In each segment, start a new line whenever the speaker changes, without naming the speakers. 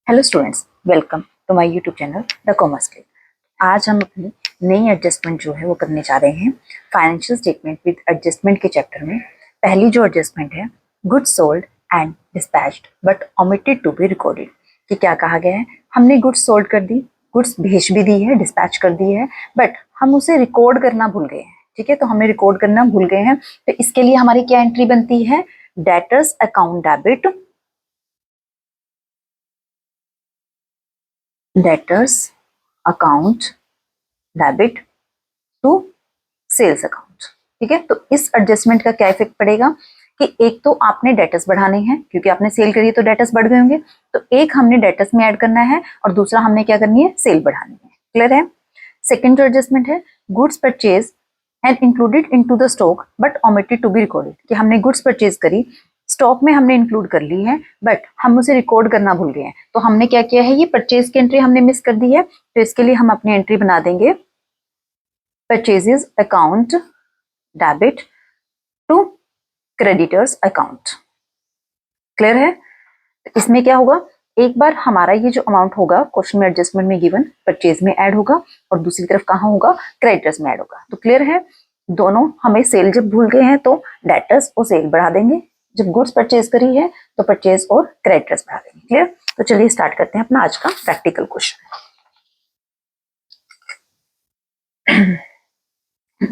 Hello students, welcome to my YouTube channel the commerce click. आज हम अपनी नई एडजस्टमेंट जो है वो करने जा रहे हैं फाइनेंशियल स्टेटमेंट विद एडजस्टमेंट के चैप्टर में। पहली जो एडजस्टमेंट है, goods sold and dispatched but omitted to be recorded. कि क्या कहा गया है, हमने गुड्स सोल्ड कर दी, गुड्स भेज भी दी है, डिस्पैच कर दी है, बट हम उसे रिकॉर्ड करना भूल गए हैं। ठीक है, तो हमें रिकॉर्ड करना भूल गए हैं, तो इसके लिए हमारी क्या एंट्री बनती है, debtors account debit, debtors account debit to sales account. ठीक है, तो इस एडजस्टमेंट का क्या इफेक्ट पड़ेगा कि एक तो आपने डेटर्स बढ़ाने हैं क्योंकि आपने सेल करी तो डेटर्स बढ़ गए होंगे, तो एक हमने डेटर्स में ऐड करना है और दूसरा हमने क्या करनी है, सेल बढ़ानी है। क्लियर है। सेकेंड जो एडजस्टमेंट है, goods purchase and included into the stock but omitted to be recorded. कि हमने गुड्स परचेज करी, स्टॉक में हमने इंक्लूड कर ली है, बट हम उसे रिकॉर्ड करना भूल गए हैं। तो हमने क्या किया है, ये परचेज की एंट्री हमने मिस कर दी है, तो इसके लिए हम अपनी एंट्री बना देंगे purchases account debit to creditors account. Clear है। तो इसमें क्या होगा, एक बार हमारा ये जो अमाउंट होगा क्वेश्चन में एडजस्टमेंट में गिवन परचेज में ऐड होगा और दूसरी तरफ कहाँ होगा, क्रेडिटर्स में ऐड होगा। तो क्लियर है, दोनों हमें सेल जब भूल गए हैं तो डेटर्स और सेल बढ़ा देंगे, जब गुड्स परचेज करी है तो परचेज और क्रेडिटर्स बढ़ा देंगे। क्लियर। तो चलिए स्टार्ट करते हैं अपना आज का practical question.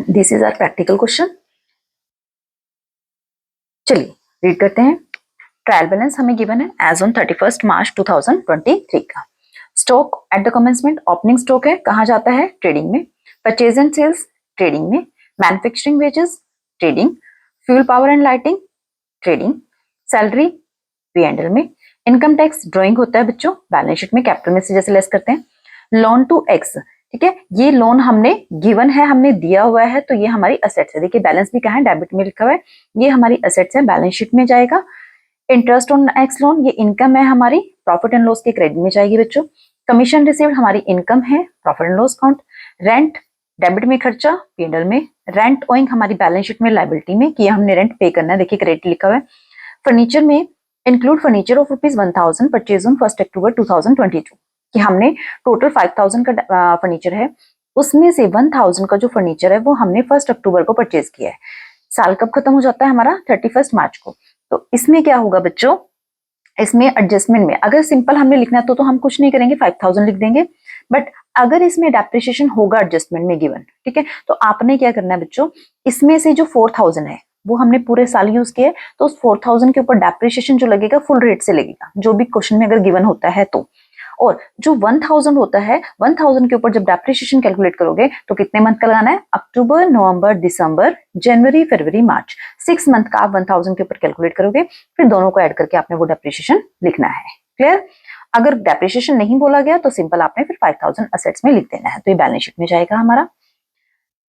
This is our practical question. चलिए रीड करते हैं। ट्रायल बैलेंस हमें गिवन है एज ऑन 31 मार्च 2023 का। Stock at the commencement, opening stock है, कहाँ जाता है, ट्रेडिंग में। परचेज एंड सेल्स, ट्रेडिंग में। Manufacturing wages, trading. Fuel power and lighting, trading. Salary, P&L में। इनकम टैक्स ड्रॉइंग होता है बच्चों, बैलेंस शीट में कैपिटल में से जैसे लेस करते हैं। लोन टू एक्स, ठीक है, ये लोन हमने गिवन है, हमने दिया हुआ है, तो ये हमारी असेट्स है। देखिए बैलेंस भी कहाँ है, डेबिट में लिखा हुआ है, ये हमारी असेट्स है, बैलेंस शीट में जाएगा। इंटरेस्ट ऑन एक्स लोन, ये इनकम है हमारी, प्रॉफिट एंड लॉस के क्रेडिट में जाएगी बच्चों। कमीशन रिसीव्ड हमारी इनकम है, profit and loss account. Rent debit में खर्चा, P&L में। रेंट ओइंग हमारी बैलेंस शीट में लायबिलिटी में, कि हमने रेंट पे करना है, देखिए क्रेडिट लिखा हुआ है। फर्नीचर में include furniture of ₹1000 purchase on 1 अक्टूबर 2022, कि हमने टोटल 5000 का फर्नीचर है, उसमें से 1000 का जो फर्नीचर है वो हमने 1 अक्टूबर को परचेज किया है। साल कब खत्म हो जाता है हमारा, 31 मार्च को। तो इसमें क्या होगा बच्चों, इसमें एडजस्टमेंट में अगर सिंपल हमने लिखना है तो हम कुछ नहीं करेंगे, 5000 लिख देंगे। बट अगर इसमें डेप्रिसिएशन होगा एडजस्टमेंट में गिवन, ठीक है, तो आपने क्या करना है बच्चों, इसमें से जो 4000 है वो हमने पूरे साल यूज किया है, तो उस 4000 के ऊपर डेप्रिसिएशन जो लगेगा फुल रेट से लगेगा, जो भी क्वेश्चन में अगर गिवन होता है तो। और जो 1000 होता है, 1000 के ऊपर जब डेप्रिसिएशन कैलकुलेट करोगे तो कितने मंथ का लगाना है, अक्टूबर, नवंबर, दिसंबर, जनवरी, फरवरी, मार्च, 6 मंथ का आप 1000 के ऊपर कैलकुलेट करोगे, फिर दोनों को ऐड करके आपने वो डेप्रिसिएशन लिखना है। क्लियर। अगर डेप्रिसिएशन नहीं बोला गया तो सिंपल आपने फिर 5000 असेट्स में लिख देना है, तो ये बैलेंस शीट में जाएगा हमारा।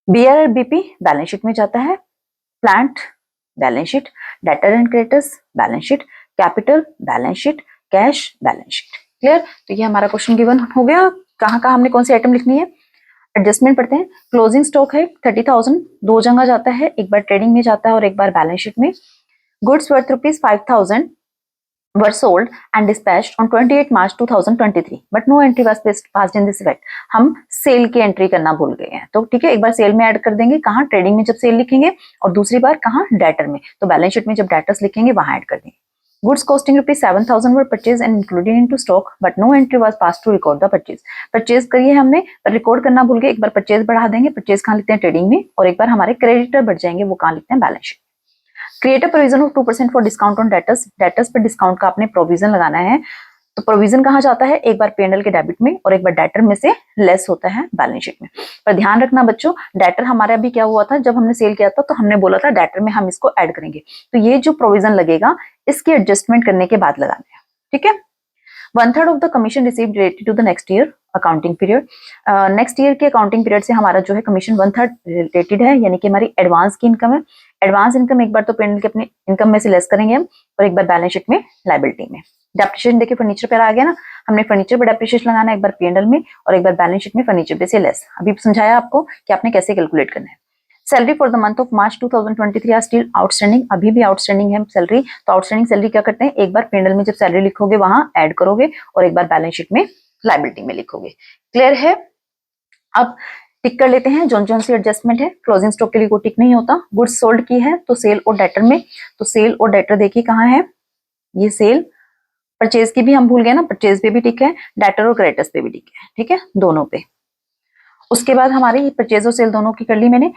BRBP बैलेंस शीट में जाता है। Plant balance sheet, debtor and creditors balance sheet, capital balance sheet, cash balance sheet. Clear. तो ये हमारा क्वेश्चन गिवन हो गया। कहाँ कहाँ हमने कौन सी आइटम लिखनी है, एडजस्टमेंट पढ़ते हैं। क्लोजिंग स्टॉक है 30,000, दो जगह जाता है, एक बार ट्रेडिंग में जाता है और एक बार बैलेंस शीट में। Goods worth ₹5,000 were sold and dispatched on 28 March 2023 but no entry was passed in this effect। हम सेल की एंट्री करना भूल गए हैं, तो ठीक है, एक बार सेल में ऐड कर देंगे, कहाँ, ट्रेडिंग में जब सेल लिखेंगे, और दूसरी बार कहाँ, डेटर में, तो बैलेंस शीट में जब डेटर्स लिखेंगे वहां ऐड कर देंगे। Goods costing ₹7,000 were purchased and included into stock but no entry was passed to record the purchase। Purchase करिए हमने पर रिकॉर्ड करना भूल गए, एक बार परचेज बढ़ा देंगे, परचेज कहाँ लिखते हैं, ट्रेडिंग में, और एक बार हमारे क्रेडिटर बढ़ जाएंगे, वो कहाँ लिखते हैं, balance sheet. Create a provision of 2% for discount on debtors, debtors पर डिस्काउंट का आपने प्रोविजन लगाना है, तो प्रोविजन कहाँ जाता है, एक बार P&L के डेबिट में और एक बार डेटर में से लेस होता है बैलेंस शीट में। पर ध्यान रखना बच्चों, डेटर हमारा भी क्या हुआ था, जब हमने सेल किया था तो हमने बोला था डेटर में हम इसको ऐड करेंगे, तो ये जो प्रोविजन लगेगा इसकी एडजस्टमेंट करने के बाद लगाना है। ठीक है। 1/3 of the commission received related to the next year accounting period. Next year के अकाउंटिंग पीरियड से हमारा जो है कमीशन 1/3 रिलेटेड है, यानी कि हमारी एडवांस की इनकम है। एडवांस इनकम एक बार तो P&L के अपने इनकम में से लेस करेंगे हम, और एक बार बैलेंस शीट में लायबिलिटी में। डेप्रिसिएशन देखिए फर्नीचर पर आ गया ना, हमने फर्नीचर पर डेप्रिसिएशन लगाना है, एक बार P&L में और एक बार बैलेंस शीट में फर्नीचर पे से लेस। अभी समझाया आपको कि आपने कैसे कैलकुलेट करना है। Salary for the month of March 2023 are still outstanding, अभी भी आउटस्टैंडिंग है सैलरी। तो आउटस्टैंडिंग सैलरी क्या करते हैं, एक बार P&L में जब सैलरी लिखोगे वहां ऐड करोगे और एक बार बैलेंस शीट में लायबिलिटी में लिखोगे। क्लियर है। अब टिक कर लेते हैं जोन जोन सी एडजस्टमेंट है। क्लोजिंग स्टॉक के लिए कोई टिक नहीं होता। गुड्स सोल्ड की है तो सेल और डेटर में, तो सेल और डेटर देखिए कहाँ है, ये सेल। परचेज की भी हम भूल गए ना, परचेज पे भी टिक है, डेटर और क्रेडिटर्स पे भी टिक है, ठीक है, दोनों पे। उसके बाद हमारी परचेज और सेल दोनों की कर ली मैंने।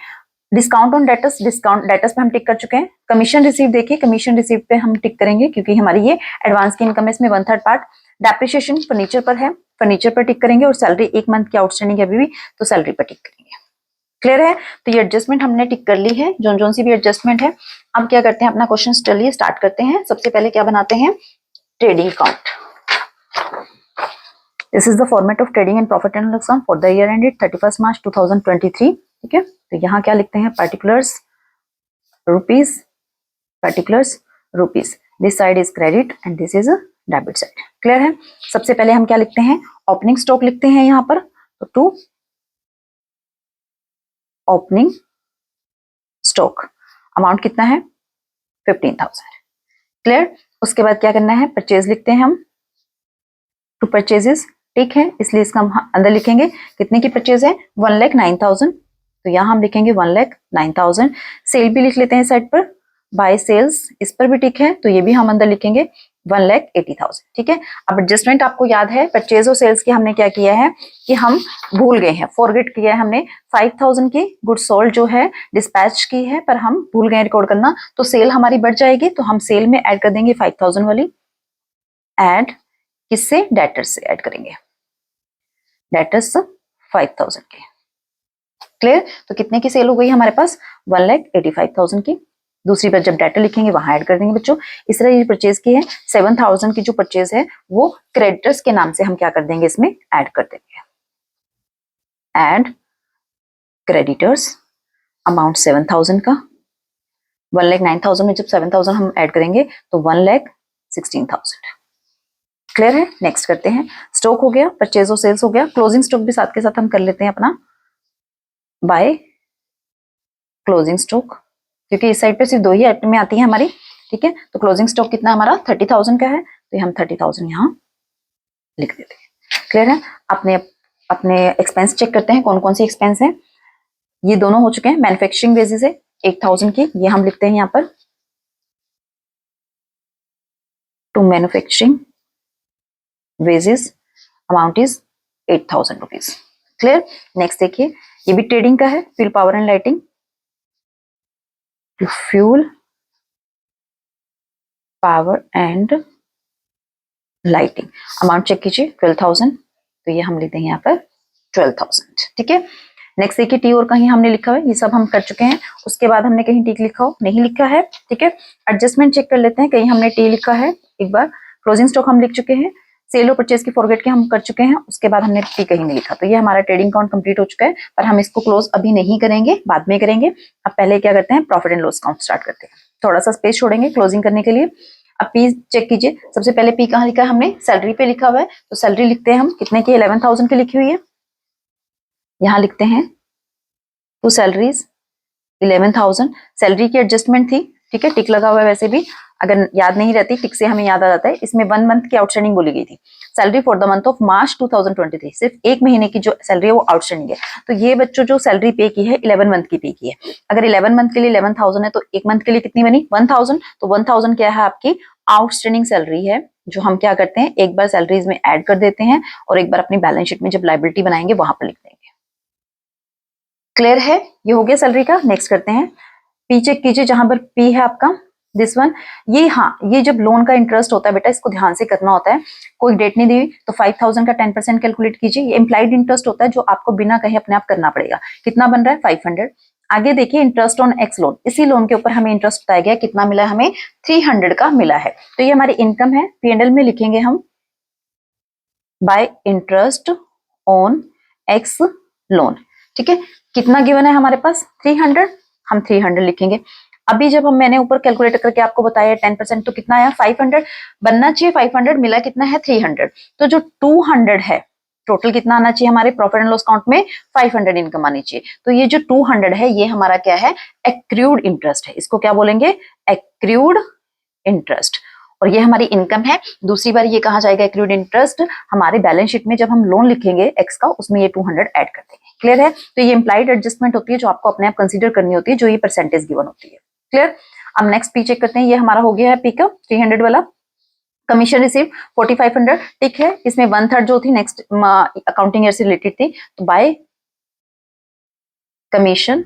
Discount on debtors, discount debtors पे हम टिक कर चुके हैं। कमीशन रिसीव देखिए, कमीशन रिसीव पे हम टिक करेंगे क्योंकि हमारी ये एडवांस की इनकम है, इसमें 1/3 पार्ट। डेप्रिसिएशन फर्नीचर पर है, फर्नीचर पर टिक करेंगे। और सैलरी 1 मंथ की आउटस्टैंडिंग है अभी भी, तो सैलरी पर टिक करेंगे। क्लियर है। तो ये एडजस्टमेंट हमने टिक कर ली है, जोन जोन सी भी एडजस्टमेंट है। अब क्या करते हैं, अपना क्वेश्चन चलिए स्टार्ट करते हैं। सबसे पहले क्या बनाते हैं, trading account. This is the format of trading and profit and loss account for the year ended 31 March 2023। ठीक है, तो यहाँ क्या लिखते हैं, particulars rupees, particulars rupees, this side is credit and this is debit side. Clear है। सबसे पहले हम क्या लिखते हैं, ओपनिंग स्टॉक लिखते हैं यहाँ पर, तो टू ओपनिंग स्टॉक, अमाउंट कितना है 15,000। क्लियर। उसके बाद क्या करना है, परचेज लिखते हैं हम, टू परचेजेस, ठीक है, इसलिए इसका हम अंदर लिखेंगे कितने की परचेज है, 1,09,000, तो यहाँ हम लिखेंगे 1,09,000। सेल भी लिख लेते हैं साइड पर, बाय सेल्स, इस पर भी ठीक है, तो ये भी हम अंदर लिखेंगे 1,80,000। ठीक है। अब एडजस्टमेंट आपको याद है, परचेज और सेल्स की हमने क्या किया है कि हम भूल गए हैं, फॉरगेट किया है हमने। 5,000 की गुड्स सोल्ड जो है डिस्पैच की है, पर हम भूल गए रिकॉर्ड करना, तो सेल हमारी बढ़ जाएगी, तो हम सेल में ऐड कर देंगे 5,000 वाली। ऐड किससे, डेटर्स से ऐड करेंगे, डेटर्स 5,000 के। क्लियर। तो कितने की सेल हो गई हमारे पास, 1,85,000 की। दूसरी बार जब डेटर लिखेंगे वहां ऐड कर देंगे बच्चों। इस तरह ये परचेज की है, 7,000 की जो परचेज है वो क्रेडिटर्स के नाम से हम क्या कर देंगे, इसमें ऐड कर देंगे। ऐड क्रेडिटर्स, अमाउंट 7,000 का, 1,09,000 में जब 7,000 हम ऐड करेंगे तो 1,16,000। क्लियर है। नेक्स्ट करते हैं, स्टॉक हो गया, परचेज और सेल्स हो गया, क्लोजिंग स्टॉक भी साथ के साथ हम कर लेते हैं अपना, बाय क्लोजिंग स्टॉक, क्योंकि इस साइड पे सिर्फ दो ही आइटम में आती है हमारी। ठीक है, तो क्लोजिंग स्टॉक कितना हमारा 30,000 का है, तो हम 30,000 यहाँ लिख देते हैं। क्लियर है। अपने अपने एक्सपेंस चेक करते हैं, कौन कौन सी एक्सपेंस है। ये दोनों हो चुके हैं। मैन्युफैक्चरिंग वेजेस है 8,000 की, ये हम लिखते हैं यहाँ पर, to manufacturing wages amount is 8,000 rupees. Clear. Next देखिए, ये भी ट्रेडिंग का है, fuel power and lighting, to fuel power and lighting, amount check कीजिए 12,000, तो ये हम लिखते हैं यहाँ पर 12,000। ठीक है। नेक्स्ट देखिए, टी और कहीं हमने लिखा है, ये सब हम कर चुके हैं। उसके बाद हमने कहीं टी लिखा हो, नहीं लिखा है। ठीक है। एडजस्टमेंट चेक कर लेते हैं, कहीं हमने टी लिखा है एक बार। क्लोजिंग स्टॉक हम लिख चुके हैं, सेल और परचेज की फॉरगेट के हम कर चुके हैं, उसके बाद हमने टी कहीं नहीं लिखा, तो ये हमारा ट्रेडिंग अकाउंट कंप्लीट हो चुका है। पर हम इसको क्लोज अभी नहीं करेंगे, बाद में करेंगे। अब पहले क्या करते हैं, profit and loss account start करते हैं। थोड़ा सा स्पेस छोड़ेंगे क्लोजिंग करने के लिए। अब पी चेक कीजिए, सबसे पहले पी कहाँ लिखा है हमने, सैलरी पे लिखा हुआ है, तो सैलरी लिखते हैं हम, कितने की, 11,000 की लिखी हुई है, यहाँ लिखते हैं टू सैलरीज 11,000। सैलरी की एडजस्टमेंट थी, ठीक है, टिक लगा हुआ है, वैसे भी अगर याद नहीं रहती टिक से हमें याद आ जाता है। इसमें 1 मंथ की आउटस्टैंडिंग बोली गई थी। Salary for the month of March 2023, सिर्फ 1 महीने की जो सैलरी है वो आउटस्टैंडिंग है। तो ये बच्चों जो सैलरी पे की है 11 मंथ की पे की है। अगर 11 मंथ के लिए 11,000 है तो 1 मंथ के लिए कितनी बनी, 1,000। तो 1,000 क्या है, आपकी आउटस्टैंडिंग सैलरी है, जो हम क्या करते हैं, एक बार सैलरीज में ऐड कर देते हैं और एक बार अपनी बैलेंस शीट में जब लायबिलिटी बनाएंगे वहां पर लिख देंगे। क्लियर है। ये हो गया सैलरी का। नेक्स्ट करते हैं, पी चेक कीजिए, जहां पर पी है आपका दिस वन, ये, हाँ, ये जब लोन का इंटरेस्ट होता है बेटा, इसको ध्यान से करना होता है। कोई डेट नहीं दी तो 5,000 का 10% कैलकुलेट कीजिए। ये इम्प्लाइड इंटरेस्ट होता है जो आपको बिना कहे अपने आप करना पड़ेगा। कितना बन रहा है, 500। आगे देखिए, इंटरेस्ट ऑन एक्स लोन, इसी लोन के ऊपर हमें इंटरेस्ट बताया गया, कितना मिला है हमें, 300 का मिला है। तो ये हमारी इनकम है, P&L में लिखेंगे हम, bye interest on x loan. ठीक है, कितना गिवन है हमारे पास, 300, हम 300 लिखेंगे। अभी जब मैंने ऊपर कैलकुलेट करके आपको बताया 10%, तो कितना आया, 500 बनना चाहिए, 500 मिला कितना है, 300। तो जो 200 है टोटल कितना आना चाहिए हमारे प्रॉफिट एंड लॉस अकाउंट में 500 इनकम आनी चाहिए। तो ये जो 200 है ये हमारा क्या है, एक्रूड इंटरेस्ट है। इसको क्या बोलेंगे, एक्रूड इंटरेस्ट। और ये हमारी इनकम है। दूसरी बार ये कहा जाएगा एक्रूड इंटरेस्ट, हमारे बैलेंस शीट में जब हम लोन लिखेंगे एक्स का, उसमें ये 200 ऐड कर देंगे। क्लियर है? तो ये इम्प्लाइड एडजस्टमेंट होती है जो आपको अपने आप कंसीडर करनी होती है, जो ये परसेंटेज गिवन होती है। क्लियर? अब नेक्स्ट पी चेक करते हैं। ये हमारा हो गया है पी का 300 वाला। कमीशन रिसीव 4500, ठीक है। इसमें 1/3 जो थी नेक्स्ट अकाउंटिंग ईयर से रिलेटेड थी, तो बाय कमीशन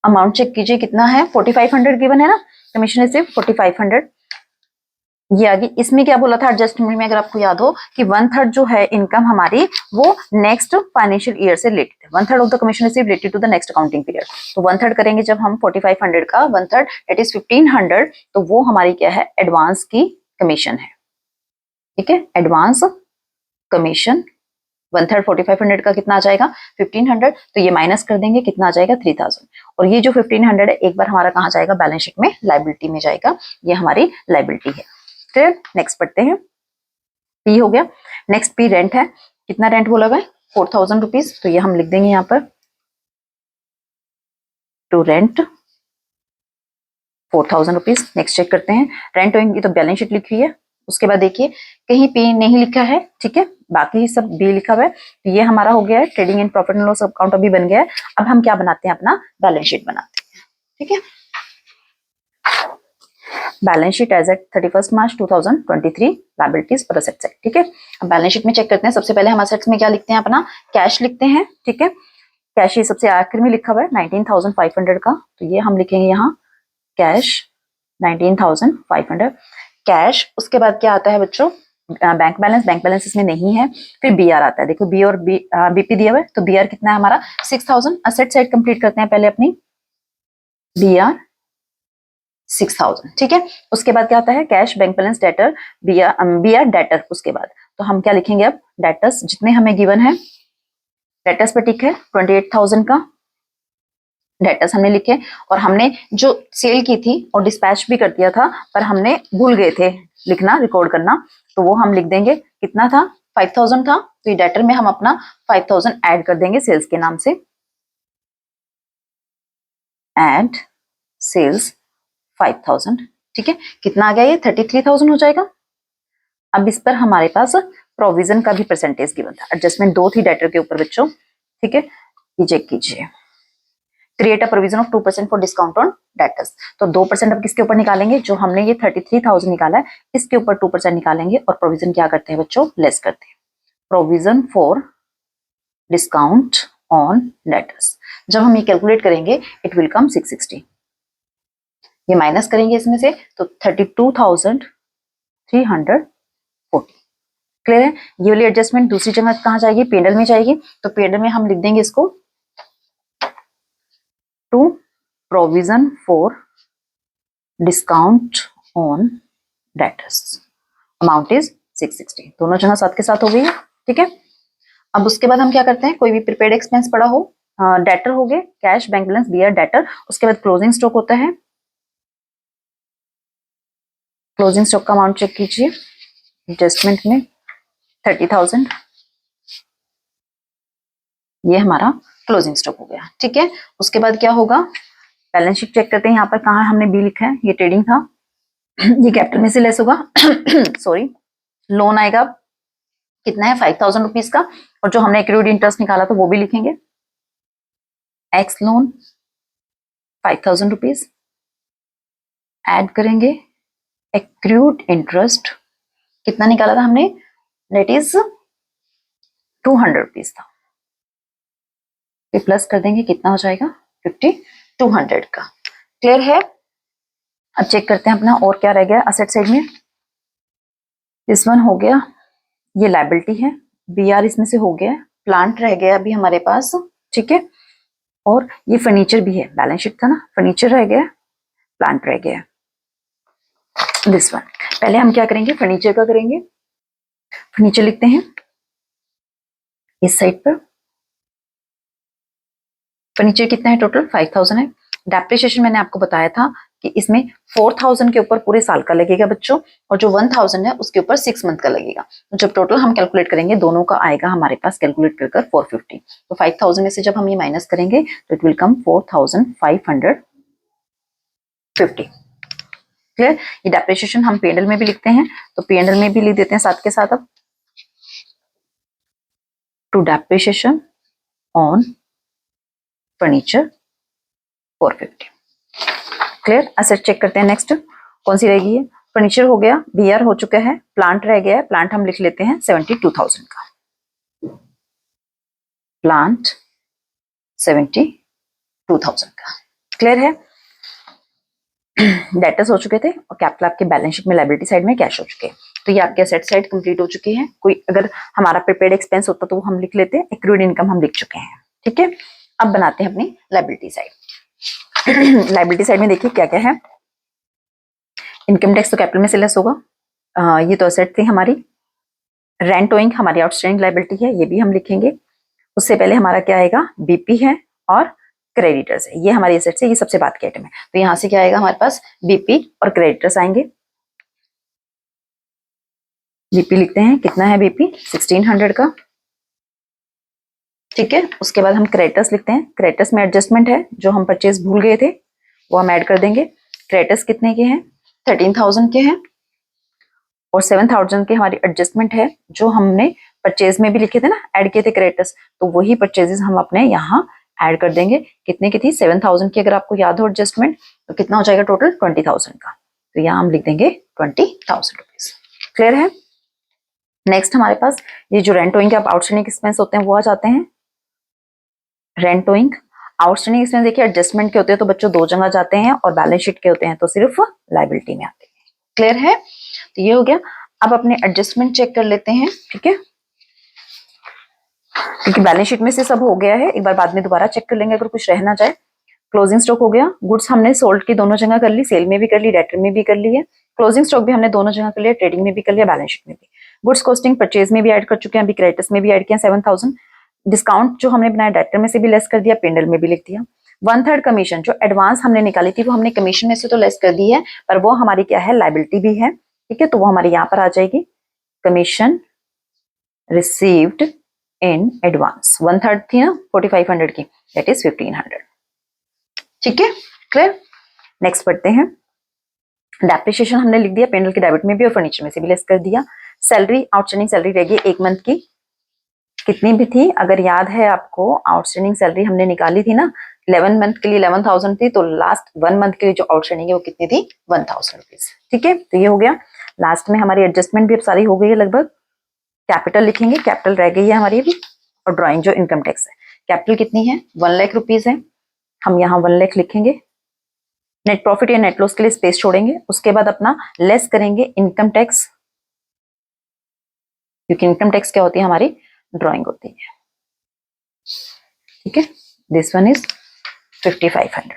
अमाउंट चेक कीजिए कितना है, 4500 गिवन है ना। कमीशन रिसीव 4500 ये आगे। इसमें क्या बोला था एडजस्टमेंट में, अगर आपको याद हो कि 1/3 जो है इनकम हमारी वो नेक्स्ट फाइनेंशियल ईयर से रिलेटेड है। 1/3 of the commission receive related to the next accounting period. तो 1/3 करेंगे जब हम 4500 का 1/3 दैट इज 1500, तो वो हमारी क्या है, एडवांस की कमीशन है। ठीक है, एडवांस कमीशन 1/3 4500 का कितना आ जाएगा 1500, तो ये माइनस कर देंगे कितना आ जाएगा 3000। और ये जो 1500 है एक बार हमारा कहाँ जाएगा, बैलेंस शीट में लाइबिलिटी में जाएगा। ये हमारी लाइबिलिटी है। फिर नेक्स्ट पढ़ते हैं। पी हो गया। नेक्स्ट पी रेंट है। कितना रेंट बोला हुआ है, 4000 रुपीज। तो ये हम लिख देंगे यहाँ पर to rent 4000 rupees. Next check करते हैं। रेंट होंगी तो बैलेंस शीट लिखी है। उसके बाद देखिए कहीं पी नहीं लिखा है, ठीक है, बाकी सब बी लिखा हुआ है। तो ये हमारा हो गया है trading and profit and loss account अभी बन गया है। अब हम क्या बनाते हैं, अपना बैलेंस शीट बनाते हैं। ठीक है, balance sheet as eight 31 March 2023 liabilities पर असेट साइड। ठीक है, अब बैलेंस शीट में चेक करते हैं। सबसे पहले हम असेट्स में क्या लिखते हैं, अपना कैश लिखते हैं। ठीक है, कैश ये सबसे आखिर में लिखा हुआ है 19,500 का, तो ये हम लिखेंगे यहाँ कैश 19,500 कैश। उसके बाद क्या आता है बच्चों, बैंक बैलेंस। बैंक बैलेंस इसमें नहीं है। फिर बीआर आता है। देखो बी और बीपी दिया हुआ है, तो बीआर कितना है हमारा 6000। असेट साइड कंप्लीट करते हैं पहले अपनी, बीआर 6000। ठीक है, उसके बाद क्या आता है cash, bank balance, debtor, BR debtor. उसके बाद तो हम क्या लिखेंगे अब, डेटर्स जितने हमें गिवन है, डेटर्स पे टिक है 28,000 का डेटर्स हमने लिखे। और हमने जो सेल की थी और डिस्पैच भी कर दिया था, पर हमने भूल गए थे लिखना, रिकॉर्ड करना, तो वो हम लिख देंगे। कितना था 5000 था, तो ये डेटर में हम अपना 5000 ऐड कर देंगे सेल्स के नाम से। Add sales 5000। ठीक है, कितना आ गया ये 33,000 हो जाएगा। अब इस पर हमारे पास प्रोविजन का भी परसेंटेज गिवन था। एडजस्टमेंट दो थी डेटर के ऊपर बच्चों। ठीक है, ये चेक कीजिए। Create a provision of 2% for discount on debtors. तो 2% अब किसके ऊपर निकालेंगे, जो हमने ये 33,000 निकाला है इसके ऊपर 2% निकालेंगे। और प्रोविजन क्या करते हैं बच्चों, लेस करते हैं। Provision for discount on debtors, जब हम ये कैलकुलेट करेंगे इट विल कम 660। ये माइनस करेंगे इसमें से, तो 32,340। क्लियर है? ये वाली एडजस्टमेंट दूसरी जगह कहाँ जाएगी, पेंडल में जाएगी। तो पेंडल में हम लिख देंगे इसको to provision for discount on debtors, amount is 660। दोनों जगह साथ के साथ हो गई है। ठीक है, अब उसके बाद हम क्या करते हैं, कोई भी प्रीपेड एक्सपेंस पड़ा हो, डेटर हो गए, cash, bank balance, BR, debtor. उसके बाद क्लोजिंग स्टॉक होता है। क्लोजिंग स्टॉक का अमाउंट चेक कीजिए। एडजस्टमेंट में 30,000, ये हमारा क्लोजिंग स्टॉक हो गया। ठीक है, उसके बाद क्या होगा, बैलेंस शीट चेक करते हैं। यहाँ पर कहाँ हमने बी लिखा है, ये ट्रेडिंग था, ये कैपिटल में से लेस होगा। सॉरी, लोन आएगा कितना है 5,000 रुपीज का। और जो हमने एक्रूड इंटरेस्ट निकाला था वो भी लिखेंगे, एक्स लोन 5,000 रुपीज ऐड करेंगे। एक्रूड इंटरेस्ट कितना निकाला था हमने, दैट इज 200 रुपीज था। फिर प्लस कर देंगे, कितना हो जाएगा 5200 का। क्लियर है? अब चेक करते हैं अपना और क्या रह गया असेट साइड में। दिस वन हो गया, ये लायबिलिटी है। बीआर इसमें से हो गया, प्लांट रह गया अभी हमारे पास। ठीक है, और ये फर्नीचर भी है, बैलेंस शीट था ना, फर्नीचर रह गया, प्लांट रह गया। दिस वन पहले हम क्या करेंगे, फर्नीचर का करेंगे। फर्नीचर लिखते हैं इस साइड पर। फर्नीचर कितना है टोटल 5,000 है। डेप्रिसिएशन मैंने आपको बताया था कि इसमें 4000 के ऊपर पूरे साल का लगेगा बच्चों, और जो 1000 है उसके ऊपर 6 मंथ का लगेगा। तो जब टोटल हम कैलकुलेट करेंगे दोनों का आएगा हमारे पास कैलकुलेट कर 450। तो 5000 में से जब हम ये माइनस करेंगे तो इट विल कम 4550। क्लियर। ये डेप्रिसिएशन हम P&L में भी लिखते हैं, तो P&L में भी लिख देते हैं साथ के साथ। अब to depreciation on furniture 450। Clear. Asset check करते हैं। नेक्स्ट कौन सी रहेगी? फर्नीचर हो गया, बीआर हो चुका है, प्लांट रह गया है। प्लांट हम लिख लेते हैं 72,000 का। प्लांट 72,000 का। क्लियर है। डेटर्स हो चुके थे और कैपिटल आपके बैलेंस शीट में लायबिलिटी साइड में कैश हो चुके हैं। तो ये आपके एसेट साइड कंप्लीट हो चुकी है। कोई अगर हमारा प्रीपेड एक्सपेंस होता तो वो हम लिख लेते हैं, एक्रूड इनकम हम लिख चुके हैं। ठीक है। अब बनाते हैं अपनी लायबिलिटी साइड। लायबिलिटी साइड में देखिए क्या क्या है। इनकम टैक्स तो कैपिटल में से लेस होगा। ये तो एसेट थी हमारी। रेंट ओइंग हमारी आउटस्टैंडिंग लायबिलिटी है, ये भी हम लिखेंगे। उससे पहले हमारा क्या आएगा? बीपी है और क्रेडिटर्स है। ये हमारी एसेट्स है, ये सबसे बात की आइटम है। तो यहाँ से क्या आएगा हमारे पास? बीपी और क्रेडिटर्स आएंगे। बीपी लिखते हैं, कितना है बीपी? 1600 का। ठीक है। उसके बाद हम क्रेडिटर्स लिखते हैं। क्रेडिटर्स में एडजस्टमेंट है, जो हम परचेज भूल गए थे वो हम ऐड कर देंगे। क्रेडिटर्स कितने के हैं? 13,000 के हैं, और 7,000 के हमारी एडजस्टमेंट है, जो हमने परचेज में भी लिखे थे ना, ऐड किए थे क्रेडिटर्स, तो वही परचेजेस हम अपने यहाँ ऐड कर देंगे। कितने की थी? 7,000 की। अगर आपको याद हो एडजस्टमेंट तो कितना हो जाएगा टोटल? 20,000 का। तो यहाँ हम लिख देंगे 20,000 रुपीज। क्लियर है। नेक्स्ट हमारे पास ये जो रेंट ओइंग के आउटस्टैंडिंग एक्सपेंस होते हैं वो आ जाते हैं। रेंट ओइंग आउटस्टैंडिंग एक्सपेंस देखिए एडजस्टमेंट के होते हैं तो बच्चों दो जगह जाते हैं, और बैलेंस शीट के होते हैं तो सिर्फ लायबिलिटी में आते हैं। क्लियर है। तो ये हो गया। अब अपने एडजस्टमेंट चेक कर लेते हैं। ठीक है, क्योंकि बैलेंस शीट में से सब हो गया है, एक बार बाद में दोबारा चेक कर लेंगे अगर कुछ रह ना जाए। क्लोजिंग स्टॉक हो गया। गुड्स हमने सोल्ड की दोनों जगह कर ली, सेल में भी कर ली, डेटर में भी कर ली है। क्लोजिंग स्टॉक भी हमने दोनों जगह कर लिया, ट्रेडिंग में भी कर लिया, बैलेंस शीट में भी। गुड्स कॉस्टिंग परचेज में भी ऐड कर चुके हैं, अभी क्रेडिटर्स में भी ऐड किया 7,000। डिस्काउंट जो हमने बनाया डेटर में से भी लेस कर दिया, पेंडल में भी लिख दिया। 1/3 कमीशन जो एडवांस हमने निकाली थी वो हमने कमीशन में से तो लेस कर दी है, पर वो हमारी क्या है? लायबिलिटी भी है। ठीक है, तो वो हमारी यहाँ पर आ जाएगी, कमीशन रिसीव्ड इन एडवांस। 1/3 थी ना 4500 की, दैट इज 1500। ठीक है, क्लियर। नेक्स्ट पढ़ते हैं। डेप्रिसिएशन हमने लिख दिया, पेंडल के डेबिट में भी और फर्नीचर में से भी लेस कर दिया। सैलरी, आउटस्टैंडिंग सैलरी रहेगी 1 मंथ की। कितनी भी थी? अगर याद है आपको, आउटस्टैंडिंग सैलरी हमने निकाली थी ना 11 मंथ के लिए 11,000 थी, तो लास्ट 1 मंथ के लिए जो आउटस्टैंडिंग है वो कितनी थी? 1,000 रुपीज। ठीक है, तो ये हो गया। लास्ट में हमारी एडजस्टमेंट भी अब सारी हो गई है लगभग। कैपिटल लिखेंगे, कैपिटल रह गई है हमारी अभी, और ड्राइंग जो इनकम टैक्स है। कैपिटल कितनी है? 1 लाख रुपीज है, हम यहाँ 1 लाख लिखेंगे। नेट प्रॉफिट या नेट लॉस के लिए स्पेस छोड़ेंगे, उसके बाद अपना लेस करेंगे इनकम टैक्स, क्योंकि इनकम टैक्स क्या होती है? हमारी ड्राइंग होती है। ठीक है, दिस वन इज 5500,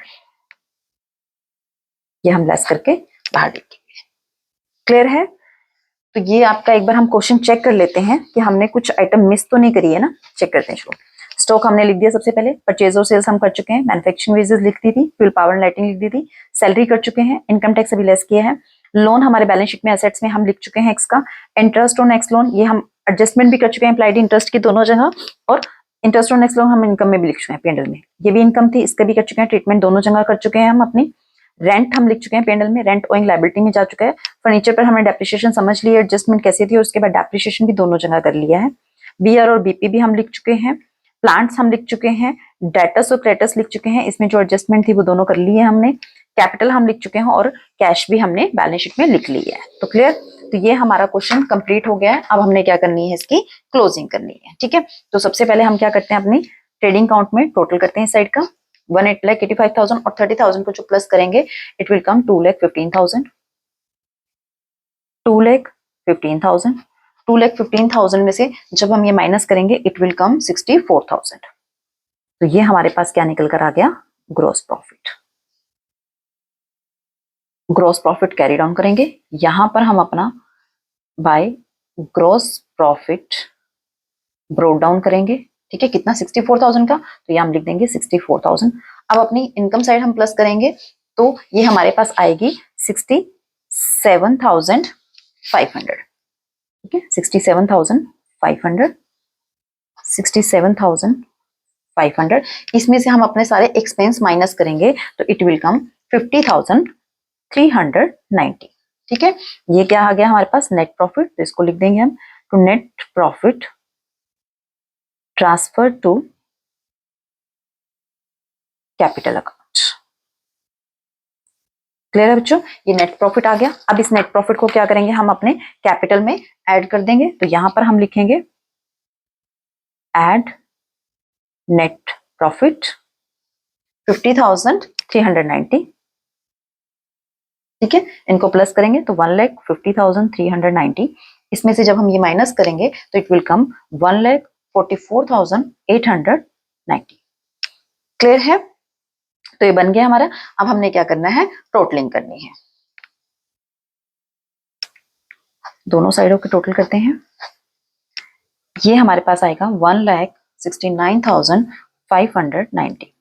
ये हम लेस करके बाहर लिखेंगे। क्लियर है। तो ये आपका एक बार हम क्वेश्चन चेक कर लेते हैं कि हमने कुछ आइटम मिस तो नहीं करी है ना। चेक करते हैं। चलो, स्टॉक हमने लिख दिया सबसे पहले, परचेज और सेल्स हम कर चुके हैं, मैन्युफैक्चरिंग वेजेस लिख दी थी, फ्यूल पावर एंड लाइटिंग लिख दी थी, सैलरी कर चुके हैं, इनकम टैक्स अभी लेस किया है, लोन हमारे बैलेंस शीट में एसेट्स में हम लिख चुके हैं एक्स का, इंटरेस्ट ऑन एक्स लोन ये हम एडजस्टमेंट भी कर चुके हैं, एम्प्लॉयड इंटरेस्ट की दोनों जगह, और इंटरेस्ट ऑन एक्स लोन हम इनकम में भी लिख चुके हैं पेंडल में, ये भी इनकम थी, इसका भी कर चुके हैं, ट्रीटमेंट दोनों जगह कर चुके हैं हम अपनी। रेंट हम लिख चुके हैं पेंडल में, रेंट ओइंग लायबिलिटी में जा चुका है। फर्नीचर पर हमने डेप्रिसिएशन समझ लिया, एडजस्टमेंट कैसी थी, और उसके बाद डेप्रिसिएशन भी दोनों जगह कर लिया है। बीआर और बीपी भी हम लिख चुके हैं, प्लांट्स हम लिख चुके हैं, डेटर्स और क्रेडिटर्स लिख चुके हैं, इसमें जो एडजस्टमेंट थी वो दोनों कर ली है हमने, कैपिटल हम लिख चुके हैं, और कैश भी हमने बैलेंस शीट में लिख ली है। तो क्लियर। तो ये हमारा क्वेश्चन कंप्लीट हो गया है। अब हमने क्या करनी है? इसकी क्लोजिंग करनी है। ठीक है, तो सबसे पहले हम क्या करते हैं? अपनी ट्रेडिंग अकाउंट में टोटल करते हैं इस साइड का 1,85,000 और 30,000 को जो प्लस करेंगे इट विल कम 2,15,000। 2,15,000 2,15,000 में से जब हम ये माइनस करेंगे इट विल कम 64,000। तो ये हमारे पास क्या निकल कर आ गया? Gross profit. Gross profit carry down करेंगे, यहां पर हम अपना by gross profit broke down करेंगे। ठीक है, कितना? 64,000 का, तो ये हम लिख देंगे 64,000। अब अपनी इनकम साइड हम प्लस करेंगे, तो ये हमारे पास आएगी 67,500, ठीक है, 67,500, 67,500। इसमें से हम अपने सारे एक्सपेंस माइनस करेंगे तो इट विल कम 50,390, ठीक है। ये क्या आ गया हमारे पास, नेट प्रॉफिट, तो इसको लिख देंगे हम to net profit transfer to capital account. Clear है बच्चों, ये नेट प्रॉफिट आ गया। अब इस नेट प्रॉफिट को क्या करेंगे, हम अपने कैपिटल में ऐड कर देंगे। तो यहां पर हम लिखेंगे ऐड नेट प्रॉफिट 50,390, ठीक है। इनको प्लस करेंगे तो 1,50,390। इसमें से जब हम ये माइनस करेंगे तो इट विल कम 1,44,890। क्लियर है, तो ये बन गया हमारा। अब हमने क्या करना है, टोटलिंग करनी है। दोनों साइडों के टोटल करते हैं। ये हमारे पास आएगा 1,69,590,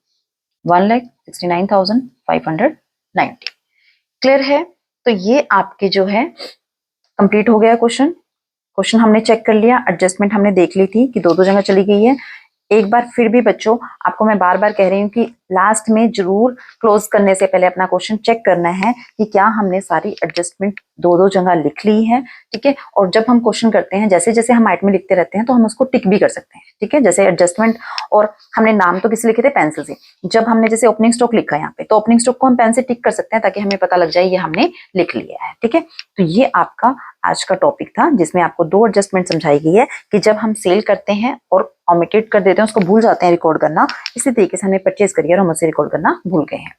1,69,590। क्लियर है, तो ये आपके जो है कंप्लीट हो गया क्वेश्चन हमने चेक कर लिया, एडजस्टमेंट हमने देख ली थी कि दो जगह चली गई है। एक बार फिर भी बच्चों आपको मैं बार बार कह रही हूँ कि लास्ट में जरूर क्लोज करने से पहले अपना क्वेश्चन चेक करना है कि क्या हमने सारी एडजस्टमेंट दो जगह लिख ली है, ठीक है। और जब हम क्वेश्चन करते हैं, जैसे जैसे हम आइट में लिखते रहते हैं तो हम उसको टिक भी कर सकते हैं, ठीक है। जैसे एडजस्टमेंट, और हमने नाम तो किसी लिखे थे, पेंसिल से। जब हमने जैसे ओपनिंग स्टॉक लिखा है यहाँ पे, तो ओपनिंग स्टॉक को हम पेन से टिक कर सकते हैं ताकि हमें पता लग जाए ये हमने लिख लिया है, ठीक है। तो ये आपका आज का टॉपिक था जिसमें आपको दो एडजस्टमेंट समझाई गई है कि जब हम सेल करते हैं और ओमिटेड कर देते हैं, उसको भूल जाते हैं रिकॉर्ड करना, इसी तरीके से हमने परचेज करी और हम उसे रिकॉर्ड करना भूल गए हैं।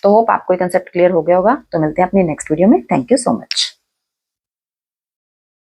तो होप आपको ये कंसेप्ट क्लियर हो गया होगा। तो मिलते हैं अपनी नेक्स्ट वीडियो में। Thank you so much.